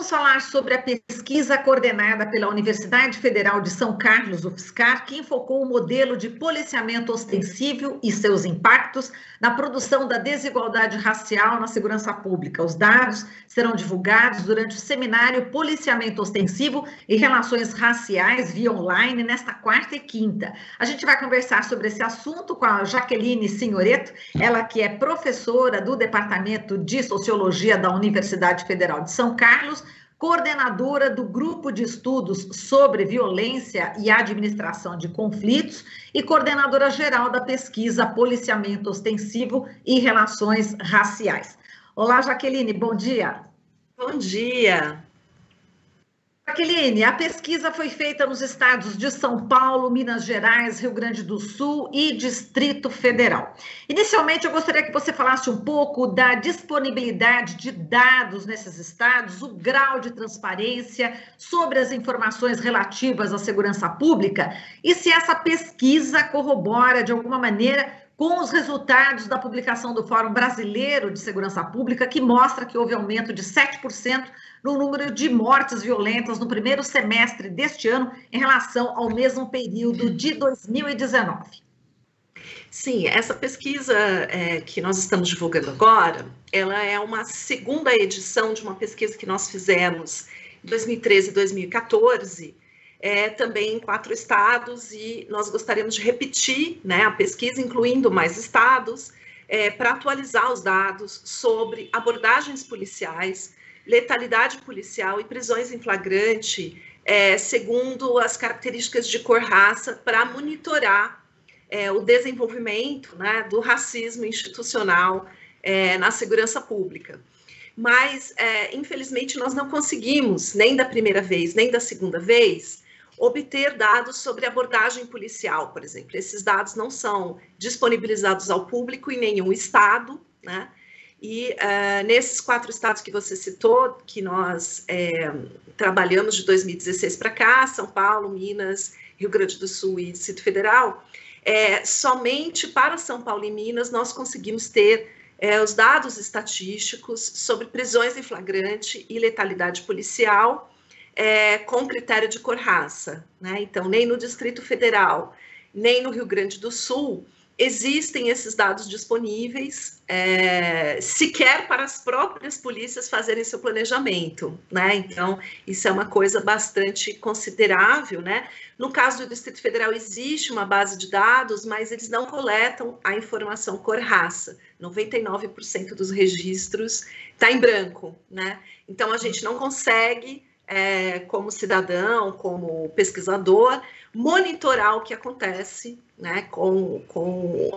vamos falar sobre a pesquisa coordenada pela Universidade Federal de São Carlos, UFSCar, que enfocou o modelo de policiamento ostensivo e seus impactos na produção da desigualdade racial na segurança pública. Os dados serão divulgados durante o seminário Policiamento Ostensivo e Relações Raciais via online nesta quarta e quinta. A gente vai conversar sobre esse assunto com a Jaqueline Signoretto, ela que é professora do Departamento de Sociologia da Universidade Federal de São Carlos, coordenadora do Grupo de Estudos sobre Violência e Administração de Conflitos e coordenadora geral da pesquisa Policiamento Ostensivo e Relações Raciais. Olá, Jaqueline, bom dia. Bom dia. Jaqueline, a pesquisa foi feita nos estados de São Paulo, Minas Gerais, Rio Grande do Sul e Distrito Federal. Inicialmente, eu gostaria que você falasse um pouco da disponibilidade de dados nesses estados, o grau de transparência sobre as informações relativas à segurança pública e se essa pesquisa corrobora, de alguma maneira, com os resultados da publicação do Fórum Brasileiro de Segurança Pública, que mostra que houve aumento de 7% no número de mortes violentas no primeiro semestre deste ano em relação ao mesmo período de 2019. Sim, essa pesquisa que nós estamos divulgando agora, ela é uma segunda edição de uma pesquisa que nós fizemos em 2013 e 2014, também em 4 estados, e nós gostaríamos de repetir, né, a pesquisa, incluindo mais estados, para atualizar os dados sobre abordagens policiais, letalidade policial e prisões em flagrante, segundo as características de cor, raça, para monitorar o desenvolvimento, né, do racismo institucional na segurança pública. Mas, infelizmente, nós não conseguimos, nem da primeira vez, nem da segunda vez, obter dados sobre abordagem policial, por exemplo. Esses dados não são disponibilizados ao público em nenhum estado, né? E nesses 4 estados que você citou, que nós trabalhamos de 2016 para cá, São Paulo, Minas, Rio Grande do Sul e Distrito Federal, somente para São Paulo e Minas nós conseguimos ter os dados estatísticos sobre prisões em flagrante e letalidade policial com critério de cor-raça, né? Então, nem no Distrito Federal, nem no Rio Grande do Sul, existem esses dados disponíveis, sequer para as próprias polícias fazerem seu planejamento, né? Então, isso é uma coisa bastante considerável, né? No caso do Distrito Federal, existe uma base de dados, mas eles não coletam a informação cor-raça. 99% dos registros está em branco, né? Então, a gente não consegue, como cidadão, como pesquisador, monitorar o que acontece, né, com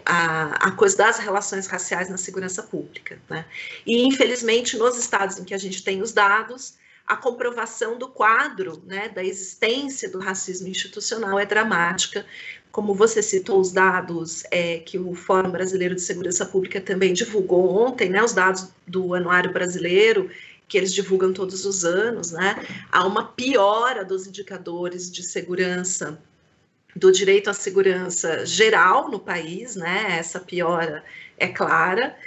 a coisa das relações raciais na segurança pública, né? E, infelizmente, nos estados em que a gente tem os dados, a comprovação do quadro, né, da existência do racismo institucional é dramática. Como você citou os dados que o Fórum Brasileiro de Segurança Pública também divulgou ontem, né, os dados do Anuário Brasileiro, que eles divulgam todos os anos, né? Há uma piora dos indicadores de segurança, do direito à segurança geral no país, né? Essa piora é clara.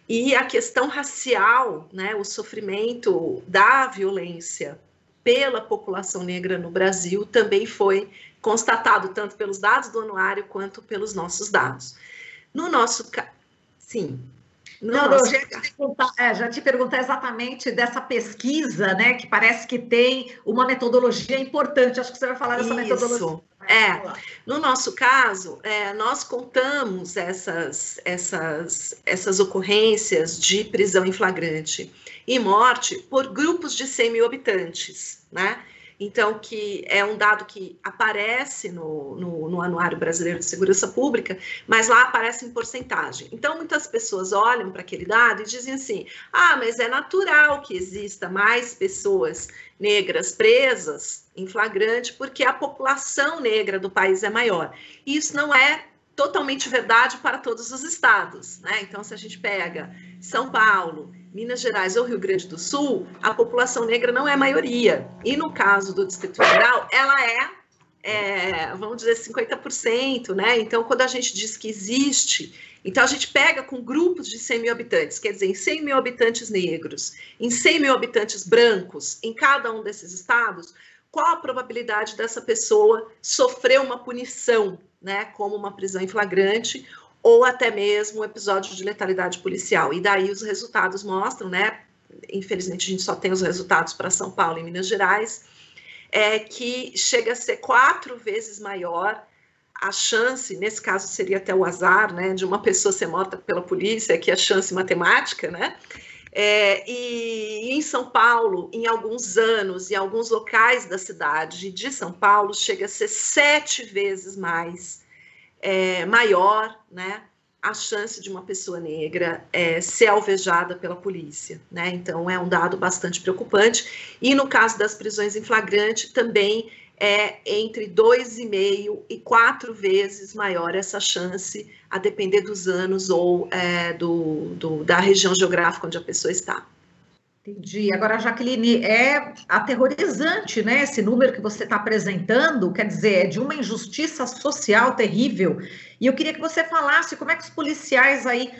E a questão racial, né? O sofrimento da violência pela população negra no Brasil também foi constatado tanto pelos dados do anuário quanto pelos nossos dados. No nosso caso, sim. Já te perguntar exatamente dessa pesquisa, né, que parece que tem uma metodologia importante, acho que você vai falar dessa metodologia. No nosso caso, nós contamos essas ocorrências de prisão em flagrante e morte por grupos de 100 mil habitantes, né? Então, que é um dado que aparece no Anuário Brasileiro de Segurança Pública, mas lá aparece em porcentagem. Então, muitas pessoas olham para aquele dado e dizem assim, mas é natural que exista mais pessoas negras presas em flagrante, porque a população negra do país é maior. E isso não é totalmente verdade para todos os estados, né? Então, se a gente pega São Paulo, Minas Gerais ou Rio Grande do Sul, a população negra não é maioria. E no caso do Distrito Federal, ela vamos dizer, 50%, né? Então, quando a gente diz que existe Então, a gente pega com grupos de 100 mil habitantes, quer dizer, em 100 mil habitantes negros, em 100 mil habitantes brancos, em cada um desses estados, qual a probabilidade dessa pessoa sofrer uma punição, né, como uma prisão em flagrante, ou até mesmo um episódio de letalidade policial. E daí os resultados mostram, né, infelizmente a gente só tem os resultados para São Paulo e Minas Gerais, que chega a ser 4 vezes maior a chance, nesse caso seria até o azar, né, de uma pessoa ser morta pela polícia, que é a chance matemática, né, e em São Paulo, em alguns anos, em alguns locais da cidade de São Paulo, chega a ser 7 vezes maior, né, a chance de uma pessoa negra ser alvejada pela polícia, né? Então é um dado bastante preocupante. E no caso das prisões em flagrante, também é entre 2,5 e 4 vezes maior essa chance, a depender dos anos ou da região geográfica onde a pessoa está. Entendi. Agora, Jaqueline, é aterrorizante, né? Esse número que você está apresentando, quer dizer, é de uma injustiça social terrível. E eu queria que você falasse como é que os policiais aí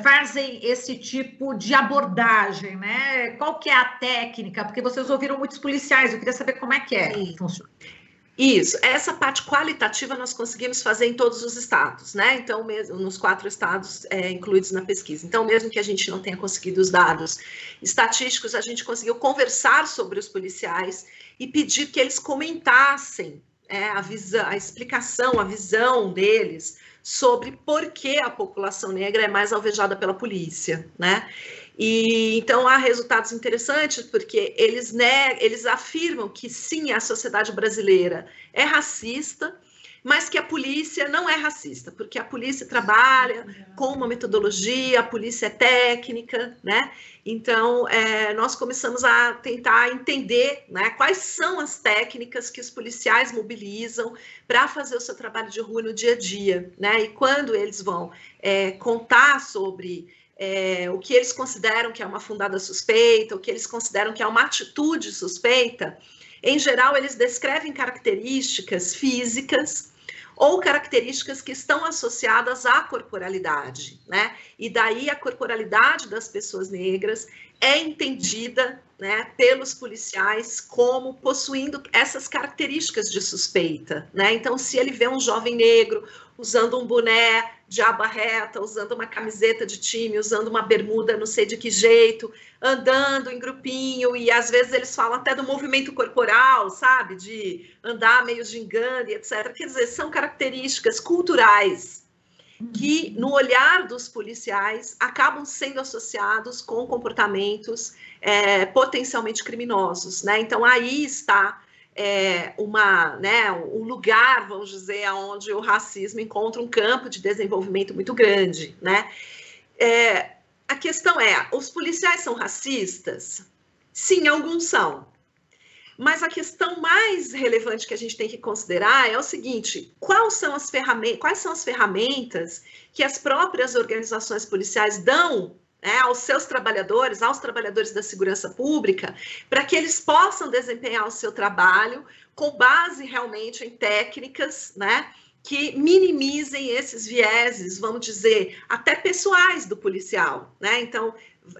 fazem esse tipo de abordagem, né? Qual que é a técnica? Porque vocês ouviram muitos policiais, eu queria saber como é que funciona. Isso, essa parte qualitativa nós conseguimos fazer em todos os estados, né? Então, mesmo nos 4 estados incluídos na pesquisa. Então, mesmo que a gente não tenha conseguido os dados estatísticos, a gente conseguiu conversar sobre os policiais e pedir que eles comentassem a explicação, a visão deles sobre por que a população negra é mais alvejada pela polícia, né? E então há resultados interessantes, porque eles afirmam que sim, a sociedade brasileira é racista, mas que a polícia não é racista, porque a polícia trabalha com uma metodologia, a polícia é técnica, né? Então, nós começamos a tentar entender, né, quais são as técnicas que os policiais mobilizam para fazer o seu trabalho de rua no dia a dia, né? E quando eles vão contar sobre o que eles consideram que é uma fundada suspeita, o que eles consideram que é uma atitude suspeita, em geral, eles descrevem características físicas ou características que estão associadas à corporalidade, né? E daí a corporalidade das pessoas negras é entendida, né, pelos policiais como possuindo essas características de suspeita, né? Então, se ele vê um jovem negro usando um boné de aba reta, usando uma camiseta de time, usando uma bermuda não sei de que jeito, andando em grupinho, e às vezes eles falam até do movimento corporal, sabe? De andar meio gingando e etc. Quer dizer, são características culturais que, no olhar dos policiais, acabam sendo associados com comportamentos potencialmente criminosos, né? Então, aí está um lugar, vamos dizer, onde o racismo encontra um campo de desenvolvimento muito grande, né? A questão é, os policiais são racistas? Sim, alguns são. Mas a questão mais relevante que a gente tem que considerar é o seguinte: quais são as ferramentas que as próprias organizações policiais dão aos seus trabalhadores, aos trabalhadores da segurança pública, para que eles possam desempenhar o seu trabalho com base realmente em técnicas, né, que minimizem esses vieses, vamos dizer, até pessoais do policial, né? Então,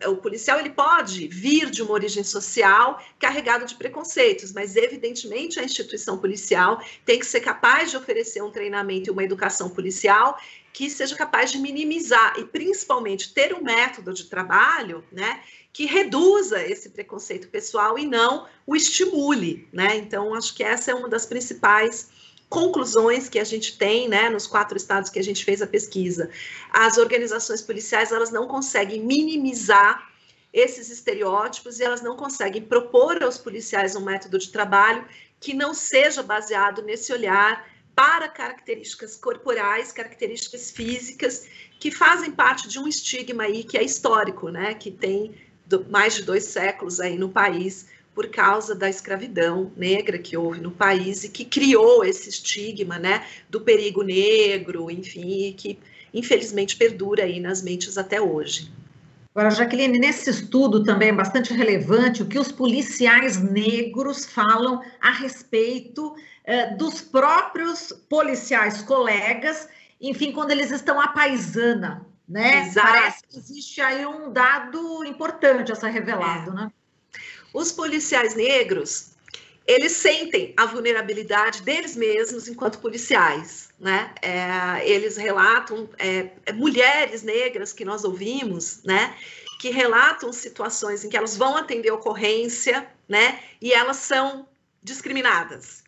o policial ele pode vir de uma origem social carregado de preconceitos, mas evidentemente a instituição policial tem que ser capaz de oferecer um treinamento e uma educação policial que seja capaz de minimizar e principalmente ter um método de trabalho, né, que reduza esse preconceito pessoal e não o estimule, né? Então, acho que essa é uma das principais conclusões que a gente tem, né, nos 4 estados que a gente fez a pesquisa. As organizações policiais, elas não conseguem minimizar esses estereótipos e elas não conseguem propor aos policiais um método de trabalho que não seja baseado nesse olhar para características corporais, características físicas, que fazem parte de um estigma aí que é histórico, né, que tem mais de 2 séculos aí no país, por causa da escravidão negra que houve no país e que criou esse estigma, né, do perigo negro, enfim, que infelizmente perdura aí nas mentes até hoje. Agora, Jaqueline, nesse estudo também é bastante relevante o que os policiais negros falam a respeito dos próprios policiais colegas enfim, quando eles estão à paisana, né? Exato. Parece que existe aí um dado importante a ser revelado, né? Os policiais negros, eles sentem a vulnerabilidade deles mesmos enquanto policiais, né? Eles relatam, mulheres negras que nós ouvimos, né? Que relatam situações em que elas vão atender ocorrência, né? E elas são discriminadas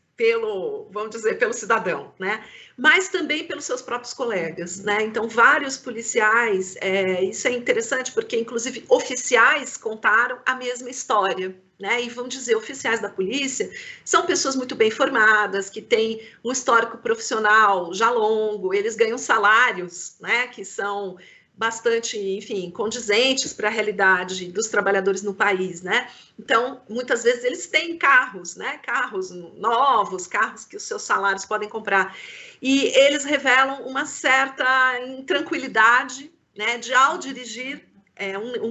vamos dizer, pelo cidadão, né? Mas também pelos seus próprios colegas, né? Então, vários policiais, isso é interessante porque, inclusive, oficiais contaram a mesma história, né? E vamos dizer, oficiais da polícia são pessoas muito bem formadas, que têm um histórico profissional já longo, eles ganham salários, né? Que são bastante, enfim, condizentes para a realidade dos trabalhadores no país, né? Então, muitas vezes eles têm carros, né? Carros novos, carros que os seus salários podem comprar. E eles revelam uma certa intranquilidade, né? De ao dirigir,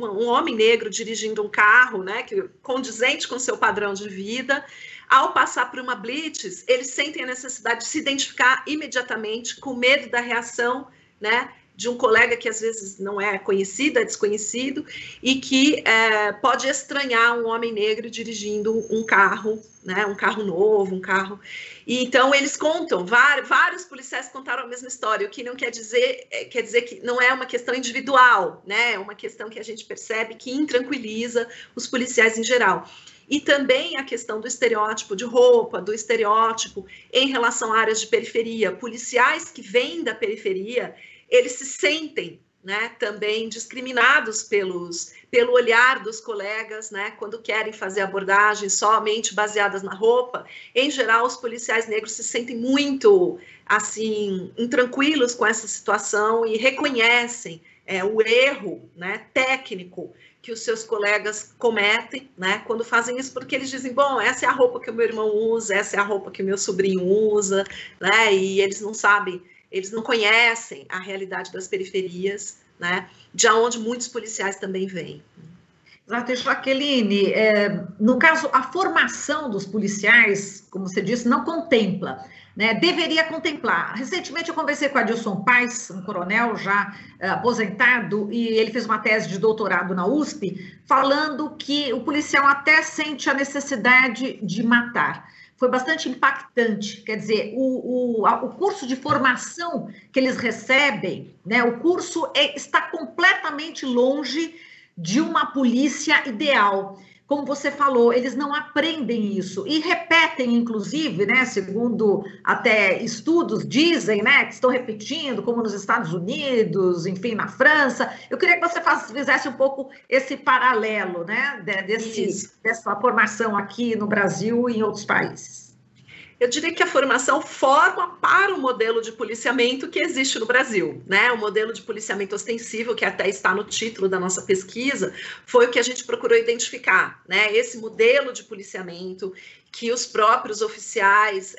um homem negro dirigindo um carro, né? Condizente com seu padrão de vida, ao passar por uma blitz, eles sentem a necessidade de se identificar imediatamente com medo da reação, né? De um colega que às vezes não é conhecido, é desconhecido, e que pode estranhar um homem negro dirigindo um carro, né, um carro novo, um carro... E, então, eles contam, vários policiais contaram a mesma história, o que não quer dizer que não é uma questão individual, né, é uma questão que a gente percebe que intranquiliza os policiais em geral. E também a questão do estereótipo de roupa, do estereótipo em relação a áreas de periferia. Policiais que vêm da periferia, eles se sentem, né, também discriminados pelo olhar dos colegas, né, quando querem fazer abordagens somente baseadas na roupa. Em geral, os policiais negros se sentem muito, assim, intranquilos com essa situação e reconhecem o erro, né, técnico que os seus colegas cometem, né, quando fazem isso, porque eles dizem, bom, essa é a roupa que o meu irmão usa, essa é a roupa que o meu sobrinho usa, né, e eles não sabem, eles não conhecem a realidade das periferias, né, de onde muitos policiais também vêm. Exato, Jaqueline, no caso, a formação dos policiais, como você disse, não contempla, né, deveria contemplar. Recentemente eu conversei com a Adilson Paes, um coronel já aposentado, e ele fez uma tese de doutorado na USP, falando que o policial até sente a necessidade de matar. Foi bastante impactante, quer dizer, o curso de formação que eles recebem, né, o curso está completamente longe de uma polícia ideal. Como você falou, eles não aprendem isso e repetem, inclusive, né, segundo até estudos dizem, né, que estão repetindo, como nos Estados Unidos, enfim, na França. Eu queria que você fizesse um pouco esse paralelo, né, dessa formação aqui no Brasil e em outros países. Eu diria que a formação forma para o modelo de policiamento que existe no Brasil, né? O modelo de policiamento ostensivo, que até está no título da nossa pesquisa, foi o que a gente procurou identificar, né? Esse modelo de policiamento que os próprios oficiais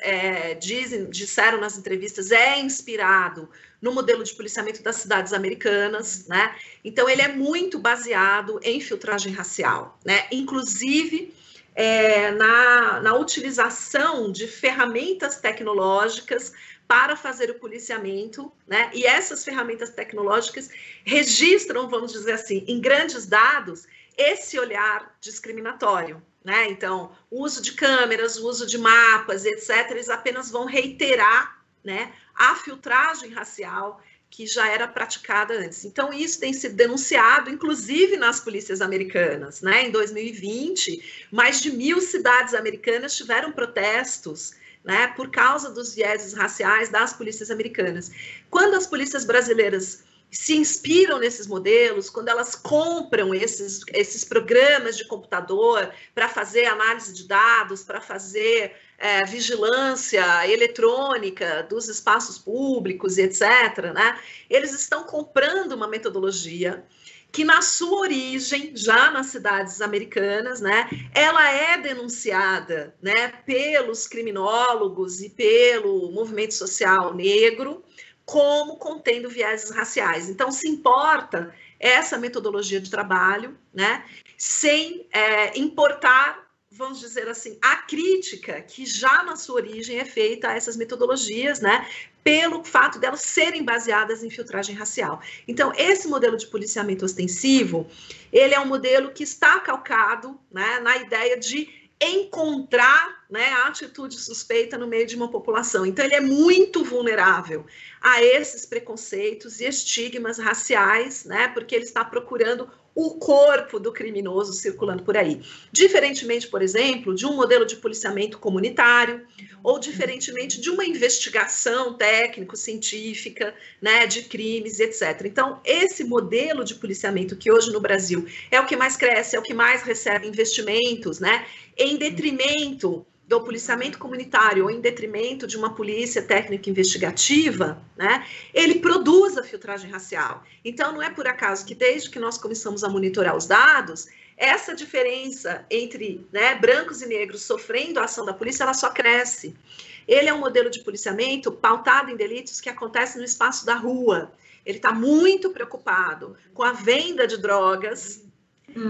disseram nas entrevistas é inspirado no modelo de policiamento das cidades americanas, né? Então, ele é muito baseado em filtragem racial, né? Inclusive na utilização de ferramentas tecnológicas para fazer o policiamento, né? E essas ferramentas tecnológicas registram, vamos dizer assim, em grandes dados, esse olhar discriminatório, né? Então, o uso de câmeras, o uso de mapas, etc., eles apenas vão reiterar, né, a filtragem racial que já era praticada antes. Então, isso tem sido denunciado, inclusive nas polícias americanas, né? Em 2020, mais de 1.000 cidades americanas tiveram protestos, né, por causa dos vieses raciais das polícias americanas. Quando as polícias brasileiras se inspiram nesses modelos, quando elas compram esses programas de computador para fazer análise de dados, para fazer vigilância eletrônica dos espaços públicos e etc., né? Eles estão comprando uma metodologia que, na sua origem, já nas cidades americanas, né, ela é denunciada, né, pelos criminólogos e pelo movimento social negro como contendo vieses raciais. Então, se importa essa metodologia de trabalho, né, sem importar vamos dizer assim, a crítica que já na sua origem é feita a essas metodologias, né, pelo fato delas serem baseadas em filtragem racial. Então, esse modelo de policiamento ostensivo, ele é um modelo que está calcado, né, na ideia de encontrar, né, a atitude suspeita no meio de uma população. Então, ele é muito vulnerável a esses preconceitos e estigmas raciais, né, porque ele está procurando o corpo do criminoso circulando por aí. Diferentemente, por exemplo, de um modelo de policiamento comunitário, ou diferentemente de uma investigação técnico-científica, né, de crimes, etc. Então, esse modelo de policiamento que hoje no Brasil é o que mais cresce, é o que mais recebe investimentos, né, em detrimento do policiamento comunitário ou em detrimento de uma polícia técnica investigativa, né, ele produz a filtragem racial. Então, não é por acaso que desde que nós começamos a monitorar os dados, essa diferença entre, né, brancos e negros sofrendo a ação da polícia, ela só cresce. Ele é um modelo de policiamento pautado em delitos que acontecem no espaço da rua. Ele está muito preocupado com a venda de drogas,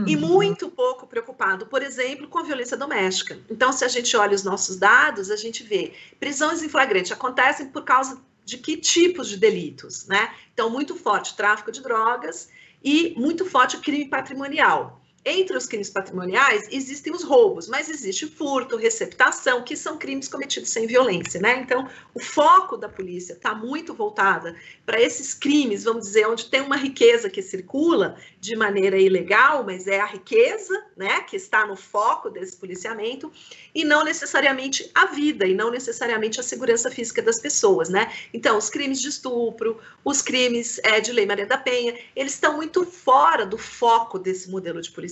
e muito pouco preocupado, por exemplo, com a violência doméstica. Então, se a gente olha os nossos dados, a gente vê prisões em flagrante acontecem por causa de que tipos de delitos, né? Então, muito forte tráfico de drogas e muito forte crime patrimonial. Entre os crimes patrimoniais, existem os roubos, mas existe furto, receptação, que são crimes cometidos sem violência, né? Então, o foco da polícia está muito voltada para esses crimes, vamos dizer, onde tem uma riqueza que circula de maneira ilegal, mas é a riqueza, né, que está no foco desse policiamento, e não necessariamente a vida, e não necessariamente a segurança física das pessoas, né? Então, os crimes de estupro, os crimes de Lei Maria da Penha, eles estão muito fora do foco desse modelo de policiamento,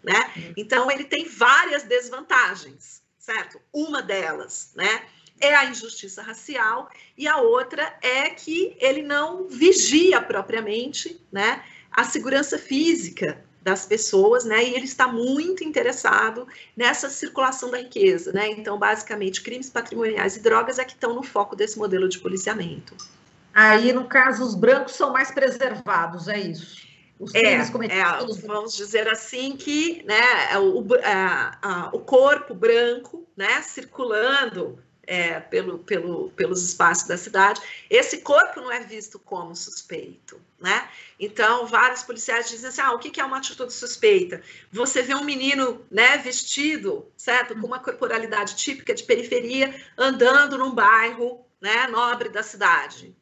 né? Então, ele tem várias desvantagens, certo? Uma delas, né, é a injustiça racial, e a outra é que ele não vigia propriamente, né, a segurança física das pessoas, né, e ele está muito interessado nessa circulação da riqueza, né? Então, basicamente, crimes patrimoniais e drogas é que estão no foco desse modelo de policiamento. Aí, no caso, os brancos são mais preservados, é isso? Os crimes cometidos vamos dizer assim que, né, o corpo branco, né, circulando pelos espaços da cidade, esse corpo não é visto como suspeito, né? Então, vários policiais dizem assim, o que é uma atitude suspeita? Você vê um menino, né, vestido, certo, com uma corporalidade típica de periferia, andando num bairro, né, nobre da cidade.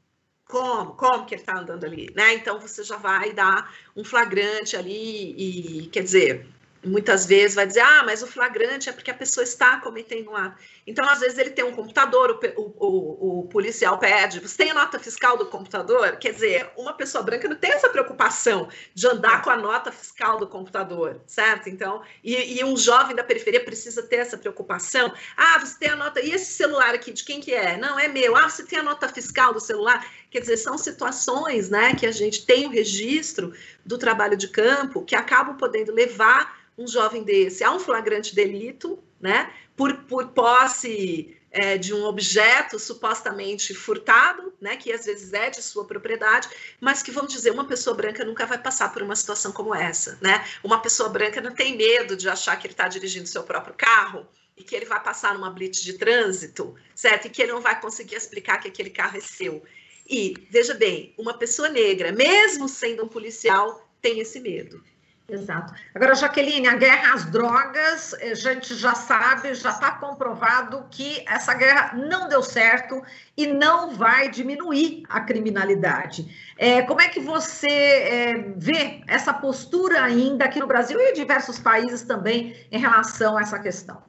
Como que ele está andando ali, né? Então, você já vai dar um flagrante ali e, quer dizer, muitas vezes vai dizer, mas o flagrante é porque a pessoa está cometendo um ato. Então, às vezes, ele tem um computador, o policial pede, você tem a nota fiscal do computador? Quer dizer, uma pessoa branca não tem essa preocupação de andar com a nota fiscal do computador, certo? Então, e um jovem da periferia precisa ter essa preocupação. Você tem a nota, e esse celular aqui, de quem que é? Não, é meu. Você tem a nota fiscal do celular? Quer dizer, são situações, né, que a gente tem o registro do trabalho de campo que acabam podendo levar um jovem desse a um flagrante delito, né, por posse de um objeto supostamente furtado, né, que às vezes é de sua propriedade, mas que, vamos dizer, uma pessoa branca nunca vai passar por uma situação como essa, né? Uma pessoa branca não tem medo de achar que ele está dirigindo seu próprio carro e que ele vai passar numa blitz de trânsito, certo? E que ele não vai conseguir explicar que aquele carro é seu. E, veja bem, uma pessoa negra, mesmo sendo um policial, tem esse medo. Exato. Agora, Jaqueline, a guerra às drogas, a gente já sabe, já está comprovado que essa guerra não deu certo e não vai diminuir a criminalidade. Como é que você vê essa postura ainda aqui no Brasil e em diversos países também em relação a essa questão?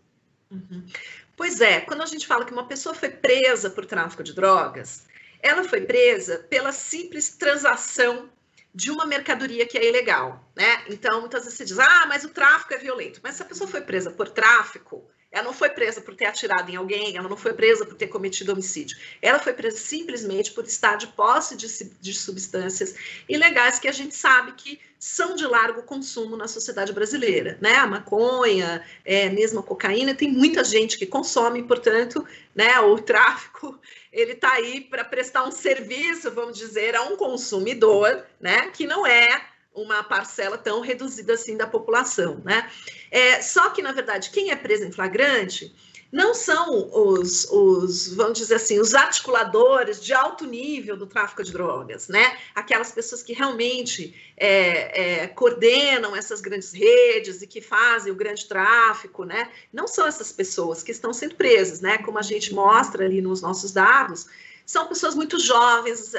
Pois é, quando a gente fala que uma pessoa foi presa por tráfico de drogas, ela foi presa pela simples transação de uma mercadoria que é ilegal, né? Então, muitas vezes se diz, mas o tráfico é violento. Mas se a pessoa foi presa por tráfico, ela não foi presa por ter atirado em alguém, ela não foi presa por ter cometido homicídio. Ela foi presa simplesmente por estar de posse de substâncias ilegais que a gente sabe que são de largo consumo na sociedade brasileira, né? A maconha, mesmo a cocaína, tem muita gente que consome, portanto, né, o tráfico, ele está aí para prestar um serviço, vamos dizer, a um consumidor, né, que não é uma parcela tão reduzida assim da população, né? Só que, na verdade, quem é preso em flagrante não são vamos dizer assim, os articuladores de alto nível do tráfico de drogas, né? Aquelas pessoas que realmente coordenam essas grandes redes e que fazem o grande tráfico, né? Não são essas pessoas que estão sendo presas, né? Como a gente mostra ali nos nossos dados, são pessoas muito jovens,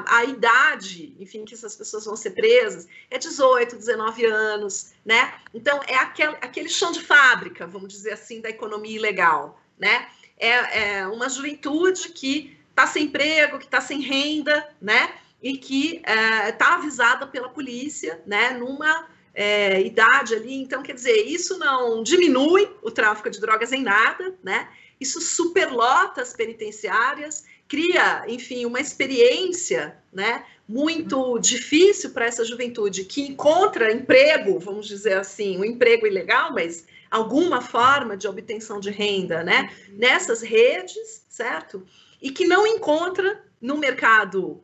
a idade, enfim, que essas pessoas vão ser presas é 18, 19 anos, né? Então, é aquele chão de fábrica, vamos dizer assim, da economia ilegal, né? É uma juventude que está sem emprego, que está sem renda, né? E que está avisada pela polícia, né? Numa idade ali. Então, quer dizer, isso não diminui o tráfico de drogas em nada, né? Isso superlota as penitenciárias, cria, enfim, uma experiência, né, muito difícil para essa juventude que encontra emprego, vamos dizer assim, um emprego ilegal, mas alguma forma de obtenção de renda, né, nessas redes, certo? E que não encontra no mercado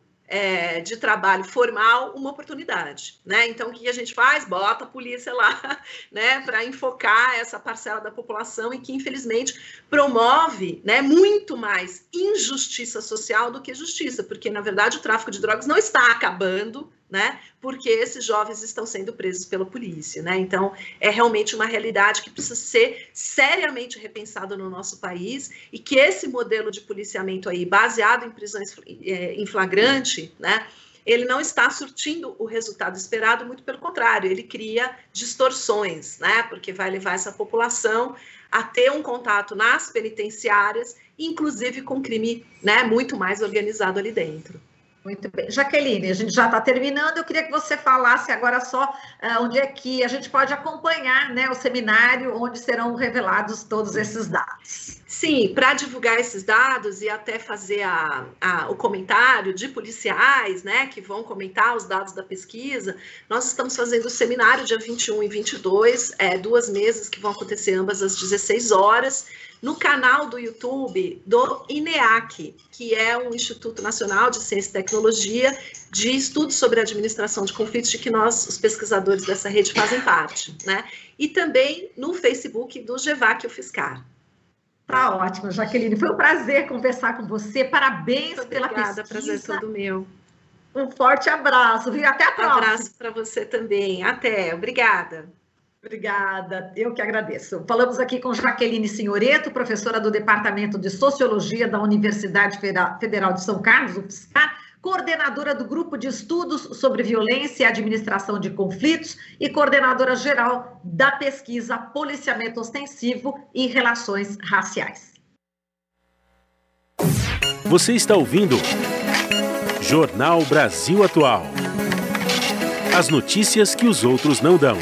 de trabalho formal uma oportunidade, né? Então, o que a gente faz? Bota a polícia lá, né, para enfocar essa parcela da população e que, infelizmente, promove, né, muito mais injustiça social do que justiça, porque, na verdade, o tráfico de drogas não está acabando, né, porque esses jovens estão sendo presos pela polícia, né? Então, é realmente uma realidade que precisa ser seriamente repensada no nosso país e que esse modelo de policiamento aí, baseado em prisões em flagrante, né, ele não está surtindo o resultado esperado, muito pelo contrário, ele cria distorções, né, porque vai levar essa população a ter um contato nas penitenciárias, inclusive com crime, né, muito mais organizado ali dentro. Muito bem. Jaqueline, a gente já está terminando, eu queria que você falasse agora só onde é que a gente pode acompanhar, né, o seminário, onde serão revelados todos esses dados. Sim, para divulgar esses dados e até fazer o comentário de policiais, né, que vão comentar os dados da pesquisa, nós estamos fazendo o seminário dia 21 e 22, 2 mesas que vão acontecer ambas às 16 horas, no canal do YouTube do INEAC, que é um Instituto Nacional de Ciência e Tecnologia de estudos sobre a administração de conflitos, de que nós, os pesquisadores dessa rede, fazem parte, né? E também no Facebook do GEVAC UFSCar. Tá ótimo, Jaqueline. Foi um prazer conversar com você. Parabéns pela pesquisa. Obrigada, prazer todo meu. Um forte abraço, viu? Até a próxima. Abraço para você também. Até. Obrigada. Obrigada, eu que agradeço. Falamos aqui com Jaqueline Senhoreto, professora do Departamento de Sociologia da Universidade Federal de São Carlos, UFSCar, coordenadora do Grupo de Estudos sobre Violência e Administração de Conflitos e coordenadora geral da pesquisa Policiamento Ostensivo e Relações Raciais. Você está ouvindo Jornal Brasil Atual. As notícias que os outros não dão.